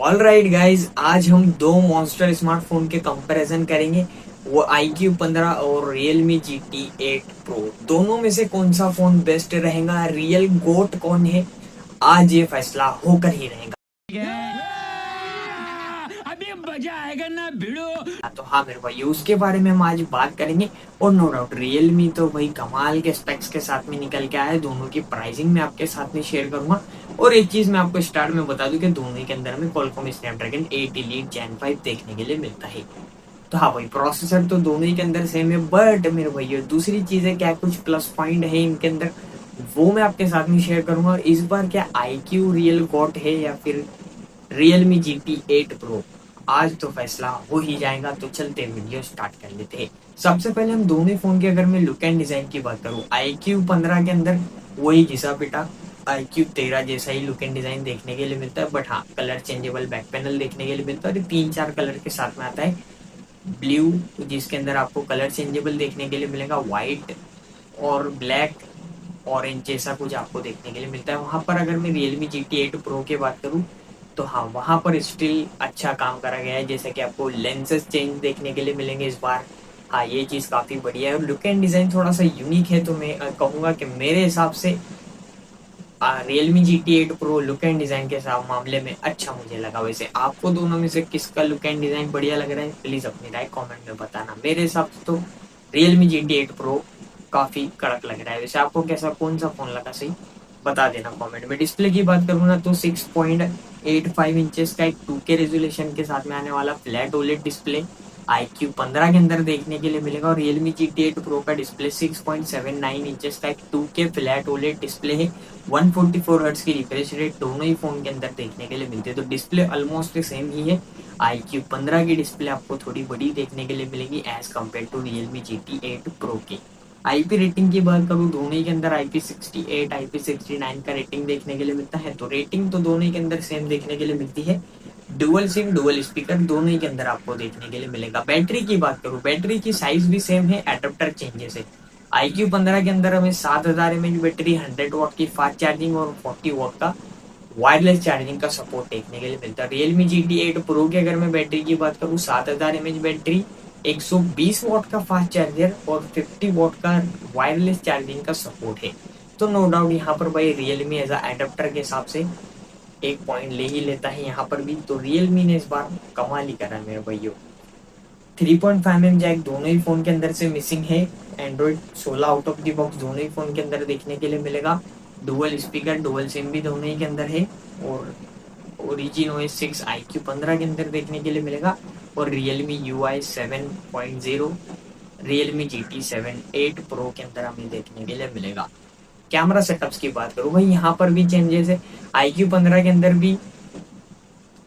Alright guys, आज हम दो मॉन्स्टर स्मार्टफोन के कंपैरिजन करेंगे। वो iQ 15 और Realme GT8 Pro। दोनों में से कौन सा फोन बेस्ट रहेगा, रियल गोट कौन है, आज ये फैसला होकर ही रहेगा। अभी मजा आएगा ना भिड़ो। तो हाँ मेरे भाई, उसके बारे में हम आज बात करेंगे। और नो डाउट रियलमी तो भाई कमाल के स्पेक्स के साथ में निकल के आया है। दोनों की प्राइसिंग मैं आपके साथ में शेयर करूंगा। और एक चीज मैं आपको स्टार्ट में बता दूं कि दोनों के अंदर में Qualcomm स्नैपड्रैगन 8 Elite Gen 5 देखने के लिए मिलता है। तो हाँ भाई, प्रोसेसर तो दोनों ही के अंदर सेम है, बट मेरे भैया दूसरी चीज है क्या, कुछ प्लस पॉइंट है इनके अंदर, वो मैं आपके साथ में शेयर करूंगा। और इस बार क्या iQ रियल गॉट है या फिर Realme GT8 Pro, आज तो फैसला हो ही जाएगा। तो चलते वीडियो स्टार्ट कर लेते हैं। सबसे पहले हम दोनों फोन की अगर मैं लुक एंड डिजाइन की बात करूं, iQ 15 के अंदर वही घिसा पिटा iQ 13 जैसा ही लुक एंड डिजाइन देखने के लिए मिलता है, बट हाँ कलर चेंजेबल बैक पैनल देखने के लिए मिलता है और 3-4 कलर के साथ में आता है। ब्लू जिसके अंदर आपको कलर चेंजेबल देखने के लिए मिलेगा, व्हाइट और ब्लैक, ऑरेंज जैसा कुछ आपको देखने के लिए मिलता है। वहां पर अगर मैं Realme GT8 Pro की बात करूं, तो हाँ वहां पर स्टिल अच्छा काम करा गया है, जैसे कि आपको लेंसेज चेंज देखने के लिए मिलेंगे इस बार। हाँ ये चीज काफी बढ़िया है और लुक एंड डिजाइन थोड़ा सा यूनिक है। तो मैं कहूंगा कि मेरे हिसाब से Realme GT8 Pro look and design के साथ मामले में अच्छा मुझे लगा। वैसे आपको दोनों में से किसका लुक एंड डिजाइन बढ़िया लग रहा है, प्लीज अपनी राय कमेंट में बताना। मेरे हिसाब से तो Realme GT8 Pro काफी कड़क लग रहा है। वैसे आपको कैसा, कौन सा फोन लगा सही, बता देना कमेंट में। डिस्प्ले की बात करूँ ना, तो 6.85 इंचेस का एक 2K रेजोल्यूशन के साथ में आने वाला फ्लैट ओलेड डिस्प्ले iQ 15 के अंदर देखने के लिए मिलेगा। और Realme GT8 Pro का डिस्प्ले 6.79 इंचेस का एक 2K फ्लैट ओलेड डिस्प्ले है। 144 हर्ट्ज की रिफ्रेश रेट दोनों ही फोन के अंदर देखने के लिए मिलती है। तो डिस्प्ले ऑलमोस्ट सेम ही है। iQ 15 की डिस्प्ले आपको थोड़ी बड़ी देखने के लिए मिलेगी as compare to Realme GT8 Pro की। आईपी रेटिंग की बात करूँ, दोनों ही के अंदर IP68 IP69 का रेटिंग देखने के लिए मिलता है। तो रेटिंग तो दोनों ही के अंदर सेम देखने के लिए मिलती है। डुअल सिम डुअल स्पीकर दोनों ही के अंदर आपको देखने के लिए मिलेगा। बैटरी की बात करूँ, बैटरी की साइज भी सेम है, एडेप्टर चेंजेस है। iQ 15 के अंदर हमें 7000 mAh बैटरी, 100 वाट की फास्ट चार्जिंग और 40 वाट का वायरलेस चार्जिंग का सपोर्ट देखने के लिए मिलता है। Realme GT8 Pro की अगर मैं बैटरी की बात करूँ, 7000 mAh बैटरी, 120 वाट का फास्ट चार्जर और 50 वाट का वायरलेस चार्जिंग का सपोर्ट है। तो नो डाउट यहाँ पर भाई Realme एज एडेप्टर के हिसाब से एक पॉइंट ले ही लेता है यहाँ पर भी। तो Realme ने इस बार कमाल ही करा है मेरे भाइयों। 3.5 mm जैक दोनों ही फोन के अंदर से मिसिंग है। Android 16 out of the box दोनों ही फोन के अंदर देखने के लिए मिलेगा। डुअल स्पीकर डुअल सिम भी दोनों ही के अंदर है। और ओरिजिन OS 6 iQ 15 के अंदर देखने के लिए मिलेगा। और Realme UI 7.0 Realme GT8 Pro के अंदर हमें देखने के लिए मिलेगा। कैमरा सेटअप्स की बात करूँ भाई, यहाँ पर भी चेंजेस है। iQ 15 के अंदर भी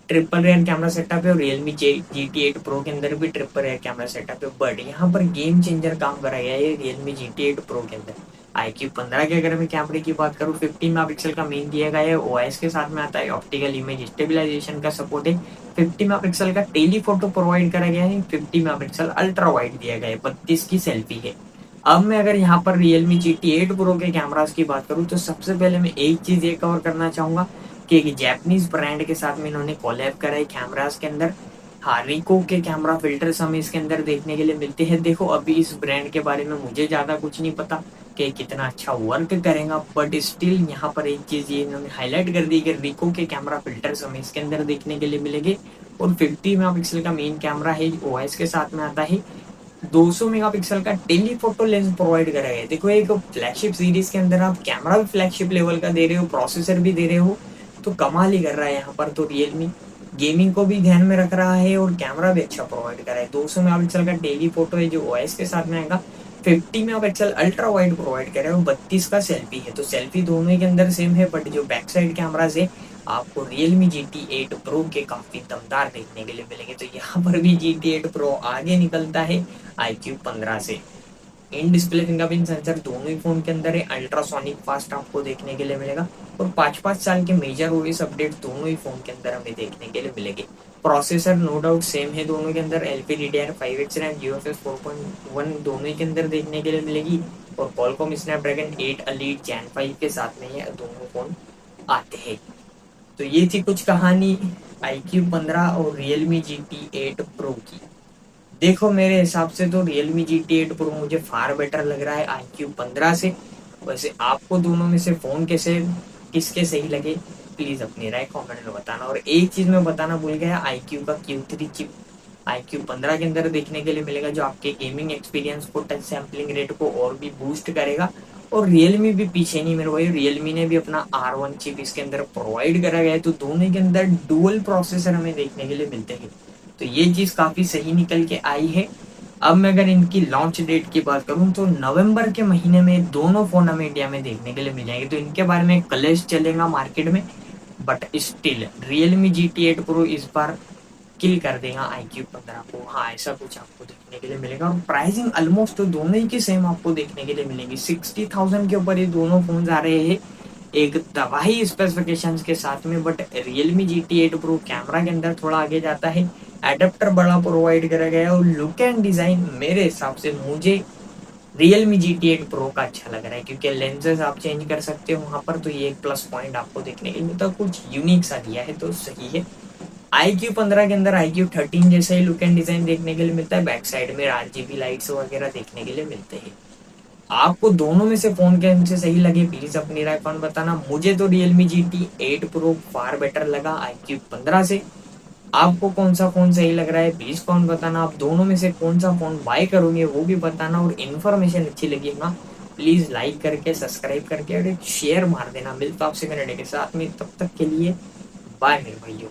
ट्रिपल रेयर कैमरा सेटअप है और Realme GT8 Pro के अंदर भी ट्रिपल रेयर कैमरा सेटअप है। बट यहाँ पर गेम चेंजर काम करा गया है Realme GT8 Pro के अंदर। iQ 15 के अगर मैं कैमरे की बात करूँ, 15 मेगापिक्सल का मेन दिया गया है, OIS के साथ में आता है, ऑप्टिकल इमेज स्टेबिलाईजेशन का सपोर्ट है। 50 मेगापिक्सल का टेलीफोटो प्रोवाइड करा गया है, 50 मेगापिक्सल अल्ट्रा वाइड दिया गया है, 32 की सेल्फी है। अब मैं अगर यहाँ पर Realme GT8 Pro के कैमरास की बात करूँ, तो सबसे पहले मैं एक चीज ये कवर करना चाहूंगा कि एक जैपनीज ब्रांड के साथ में इन्होंने कोलैब करा है कैमरास के अंदर। हाँ, रिको के कैमरा फिल्टर्स हमें इसके अंदर देखने के लिए मिलते हैं। देखो अभी इस ब्रांड के बारे में मुझे ज्यादा कुछ नहीं पता कि कितना अच्छा वर्क करेगा, बट स्टिल यहाँ पर एक चीज ये इन्होंने हाईलाइट कर दी कि रिको के कैमरा फिल्टर्स हमें इसके अंदर देखने के लिए मिलेंगे। और 50 मेगापिक्सल का मेन कैमरा है, OIS के साथ में आता है। 200 मेगापिक्सल का टेलीफोटो लेंस प्रोवाइड करा गया है। देखो एक फ्लैगशिप सीरीज के अंदर आप कैमरा भी फ्लैगशिप लेवल का दे रहे हो, प्रोसेसर भी दे रहे हो, तो कमाल ही कर रहा है यहाँ पर। तो Realme गेमिंग को भी ध्यान में रख रहा है और कैमरा भी अच्छा प्रोवाइड कर रहा है। 200 मेगापिक्सल का टेलीफोटो है जो OIS के साथ में आएगा। 50 मेगापिक्सल अल्ट्रा वाइड प्रोवाइड कर रहा है और 32 का सेल्फी है। तो सेल्फी दोनों ही के अंदर सेम है, बट जो बैक साइड कैमरा है आपको Realme GT8 Pro के काफी दमदार देखने के लिए मिलेंगे। तो यहाँ पर भी GT8 Pro आगे निकलता है iQ 15 से। इन डिस्प्ले फिंगरप्रिंट सेंसर दोनों ही फोन के अंदर है, अल्ट्रासोनिक फास्ट आपको देखने के लिए मिलेगा। और 5-5 साल के मेजर OS अपडेट दोनों ही फोन के अंदर हमें देखने के लिए मिलेंगे। प्रोसेसर नो डाउट सेम है दोनों के अंदर, LPDDR5X रैम, UFS 4.1 दोनों ही के अंदर देखने के लिए मिलेगी। और Qualcomm स्नैपड्रैगन 8 Elite Gen 5 के साथ में ये दोनों फोन आते हैं। तो ये थी कुछ कहानी iQOO 15 और Realme GT8 Pro की। देखो मेरे हिसाब से तो Realme GT8 Pro मुझे फार बेटर लग रहा है iQOO 15 से। वैसे आपको दोनों में से फोन कैसे किसके सही लगे प्लीज अपनी राय कमेंट में बताना। और एक चीज मैं बताना भूल गया, iQOO का Q3 चिप iQOO 15 के अंदर देखने के लिए मिलेगा, जो आपके गेमिंग एक्सपीरियंस को, टच सैम्पलिंग रेट को और भी बूस्ट करेगा। और Realme भी पीछे नहीं मेरे भाई, Realme ने भी अपना R1 चिप इसके अंदर प्रोवाइड करा गया है, तो दोनों के अंदर डुअल प्रोसेसर हमें देखने के लिए मिलते हैं। तो ये चीज काफी सही निकल के आई है। अब मैं अगर इनकी लॉन्च डेट की बात करूं तो नवंबर के महीने में दोनों फोन हमें इंडिया में देखने के लिए मिल जाएंगे, तो इनके बारे में कलेश चलेगा मार्केट में। But still Realme GT8 Pro इस बार किल कर देगा iQOO 15 को। हाँ, ऐसा कुछ आपको देखने के लिए मिलेगा। और प्राइसिंग ऑलमोस्ट तो दोनों ही की सेम आपको देखने के लिए मिलेंगी। 60,000 के ऊपर ये दोनों फोन आ रहे हैं एक तबाही स्पेसिफिकेशंस के साथ में। But Realme GT8 Pro camera के अंदर थोड़ा आगे जाता है, एडेप्टर बड़ा प्रोवाइड करा गया है, और लुक एंड डिजाइन मेरे हिसाब से मुझे Realme GT8 Pro का अच्छा लग रहा है, क्योंकि लेंसेज आप चेंज कर सकते हो वहां पर, तो ये एक प्लस पॉइंट आपको देखने के लिए मिलता है। कुछ यूनिक सा दिया है तो सही है। iQOO 15 के अंदर iQOO 13 जैसा ही लुक एंड डिजाइन देखने के लिए मिलता है, बैक साइड में RGB लाइट्स वगैरह देखने के लिए मिलते हैं। आपको दोनों में से फोन कौन से सही लगे प्लीज अपनी राय कौन बताना। मुझे तो Realme GT8 Pro far better लगा iQOO 15 से। आपको कौन सा फोन सही लग रहा है प्लीज कौन बताना। आप दोनों में से कौन सा फोन बाय करोगे वो भी बताना। और इन्फॉर्मेशन अच्छी लगी ना प्लीज लाइक करके, सब्सक्राइब करके और एक शेयर मार देना। मिलता आपसे कनेडे के साथ में, तब तक के लिए बाय मेरे भाइयों।